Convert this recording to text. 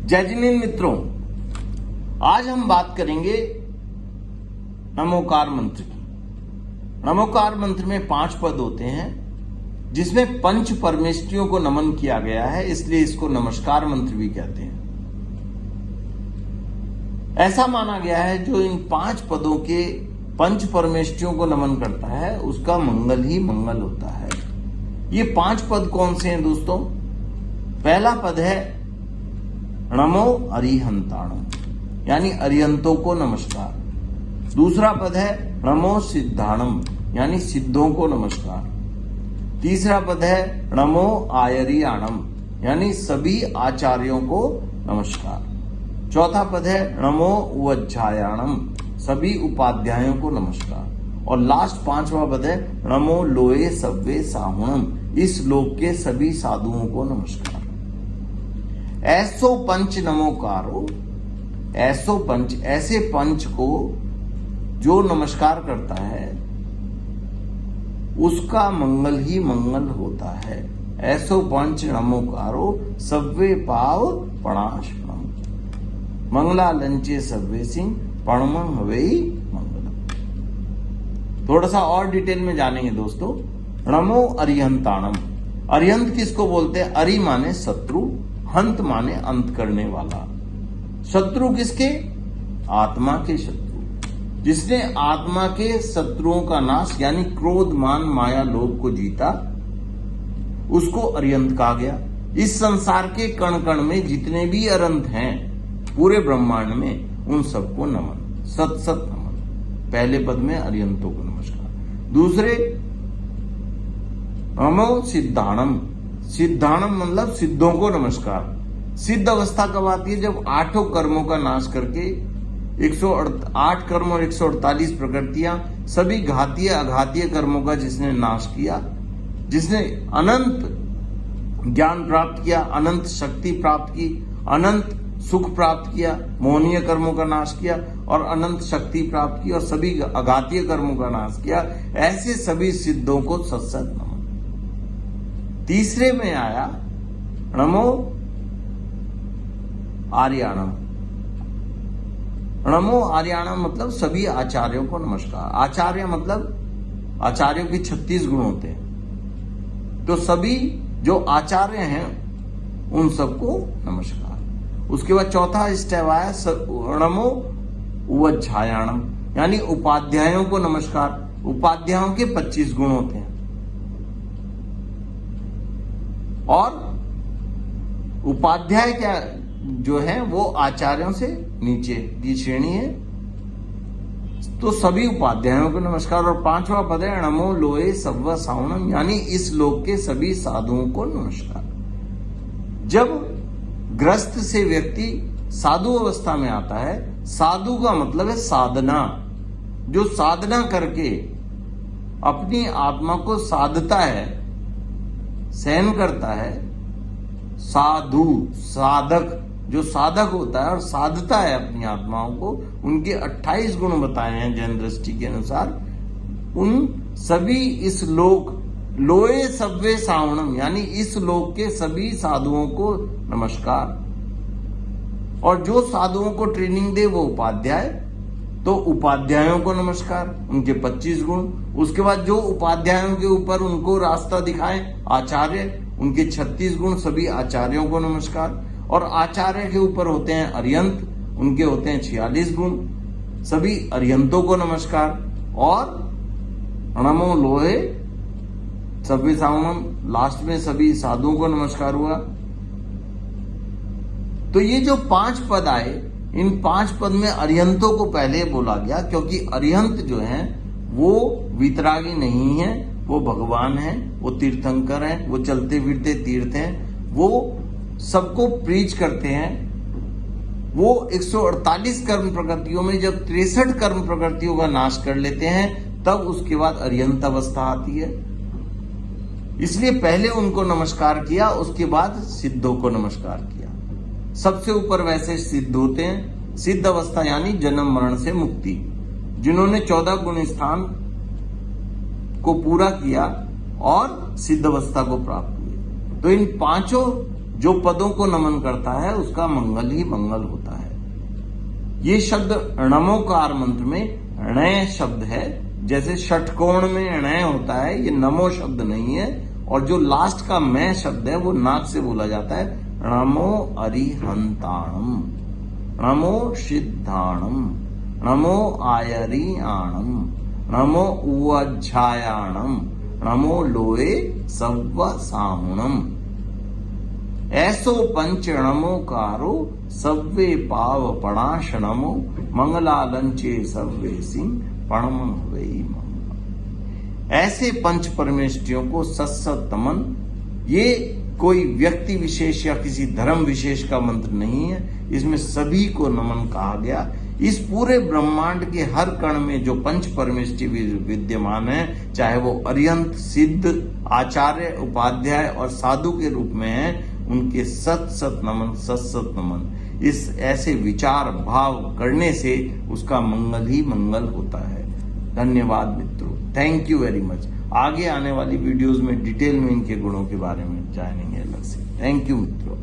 जय जिनेंद्र मित्रों, आज हम बात करेंगे नमोकार मंत्र की। नमोकार मंत्र में 5 पद होते हैं जिसमें पंच परमेष्टियों को नमन किया गया है, इसलिए इसको नमस्कार मंत्र भी कहते हैं। ऐसा माना गया है जो इन 5 पदों के पंच परमेष्टियों को नमन करता है उसका मंगल ही मंगल होता है। ये 5 पद कौन से हैं दोस्तों? पहला पद है नमो अरिहंताणम, यानी अरिहंतों को नमस्कार। दूसरा पद है नमो सिद्धाणम, यानी सिद्धों को नमस्कार। तीसरा पद है नमो आयरियाणम, यानी सभी आचार्यों को नमस्कार। चौथा पद है नमो उवज्झायाणम, सभी उपाध्यायों को नमस्कार। और लास्ट 5वां पद है नमो लोए सव्वे साहुणम, इस लोक के सभी साधुओं को नमस्कार। ऐसो पंच नमोकारो, ऐसो पंच, ऐसे पंच को जो नमस्कार करता है उसका मंगल ही मंगल होता है। ऐसो पंच नमोकारो सव्वे पाव पणाशणम, मंगला लंचे सव्वे सिंह पणमं हवेई मंगलम। थोड़ा सा और डिटेल में जानेंगे दोस्तों। नमो अरिहंताणम, अरिहंत किसको बोलते हैं? अरि माने शत्रु, हंत माने अंत करने वाला। शत्रु किसके? आत्मा के शत्रु। जिसने आत्मा के शत्रुओं का नाश यानी क्रोध मान माया लोभ को जीता उसको अरिहंत कहा गया। इस संसार के कण कण में जितने भी अरंत हैं पूरे ब्रह्मांड में, उन सबको नमन, सत सत नमन। पहले पद में अरिहंतों को नमस्कार। दूसरे नमो सिद्धाणम, सिद्धाणम मतलब सिद्धों को नमस्कार। सिद्ध अवस्था कब आती है? जब 8 कर्मों का नाश करके 108 कर्म और 148 प्रकृतियां, सभी घातीय अघातीय कर्मों का जिसने नाश किया, जिसने अनंत ज्ञान प्राप्त किया, अनंत शक्ति प्राप्त की, अनंत सुख प्राप्त किया, मोहनीय कर्मों का नाश किया और अनंत शक्ति प्राप्त की और सभी अघातीय कर्मों का नाश किया, ऐसे सभी सिद्धों को सत्सत नमन। तीसरे में आया नमो आर्याणम। नमो आर्याणम मतलब सभी आचार्यों को नमस्कार। आचार्य मतलब आचार्यों के 36 गुण होते हैं, तो सभी जो आचार्य हैं उन सबको नमस्कार। उसके बाद चौथा स्टेप आया नमो उवज्झायाणम, यानी उपाध्यायों को नमस्कार। उपाध्यायों के 25 गुण होते हैं और उपाध्याय क्या जो है वो आचार्यों से नीचे की श्रेणी है, तो सभी उपाध्यायों को नमस्कार। और 5वां पद है नमो लोए सव्व साहुणम, यानी इस लोक के सभी साधुओं को नमस्कार। जब ग्रस्त से व्यक्ति साधु अवस्था में आता है, साधु का मतलब है साधना, जो साधना करके अपनी आत्मा को साधता है, सहन करता है। साधु साधक, जो साधक होता है और साधता है अपनी आत्माओं को, उनके 28 गुण बताए हैं जैन दृष्टि के अनुसार। उन सभी इस लोक लोए सव्वे सावणम, यानी इस लोक के सभी साधुओं को नमस्कार। और जो साधुओं को ट्रेनिंग दे वो उपाध्याय, तो उपाध्यायों को नमस्कार, उनके 25 गुण। उसके बाद जो उपाध्यायों के ऊपर उनको रास्ता दिखाएं आचार्य, उनके 36 गुण, सभी आचार्यों को नमस्कार। और आचार्य के ऊपर होते हैं अरिहंत, उनके होते हैं 46 गुण, सभी अरिहंतों को नमस्कार। और नमो लोहे सव्वे साहुणम, लास्ट में सभी साधुओं को नमस्कार हुआ। तो ये जो 5 पद आए, इन 5 पद में अरिहंतों को पहले बोला गया क्योंकि अरिहंत जो हैं वो वितरागी नहीं है, वो भगवान है, वो तीर्थंकर हैं, वो चलते फिरते तीर्थ हैं, वो सबको प्रीच करते हैं। वो 148 कर्म प्रकृतियों में जब 63 कर्म प्रकृतियों का नाश कर लेते हैं तब उसके बाद अरिहंत अवस्था आती है। इसलिए पहले उनको नमस्कार किया, उसके बाद सिद्धों को नमस्कार किया। सबसे ऊपर वैसे सिद्ध होते हैं, सिद्ध अवस्था यानी जन्म मरण से मुक्ति, जिन्होंने 14 गुण स्थान को पूरा किया और सिद्ध अवस्था को प्राप्त हुए। तो इन 5 जो पदों को नमन करता है उसका मंगल ही मंगल होता है। ये शब्द णमोकार मंत्र में णय शब्द है, जैसे षटकोण में णय होता है, ये नमो शब्द नहीं है। और जो लास्ट का मैं शब्द है वो नाक से बोला जाता है। नमो अरिहंताणम, नमो सिद्धाणम, नमो आयरियाणम, नमो उज्जायाणम, नमो लोए सव्व साहुणम। ऐसो पंच नमोकारो सव्वे पाव पणाश नमो मंगलालंचे सव्वे सिंह पणम वही मंगल। ऐसे पंच परमेष्टियों को सत्सत नमन, ये कोई व्यक्ति विशेष या किसी धर्म विशेष का मंत्र नहीं है, इसमें सभी को नमन कहा गया। इस पूरे ब्रह्मांड के हर कण में जो पंच परमेष्टि विद्यमान है, चाहे वो अरिहंत, सिद्ध, आचार्य, उपाध्याय और साधु के रूप में है, उनके सत सत नमन, सत सत नमन। इस ऐसे विचार भाव करने से उसका मंगल ही मंगल होता है। धन्यवाद मित्रों, थैंक यू वेरी मच। आगे आने वाली वीडियोस में डिटेल में इनके गुणों के बारे में जानेंगे अलग से। थैंक यू मित्रों।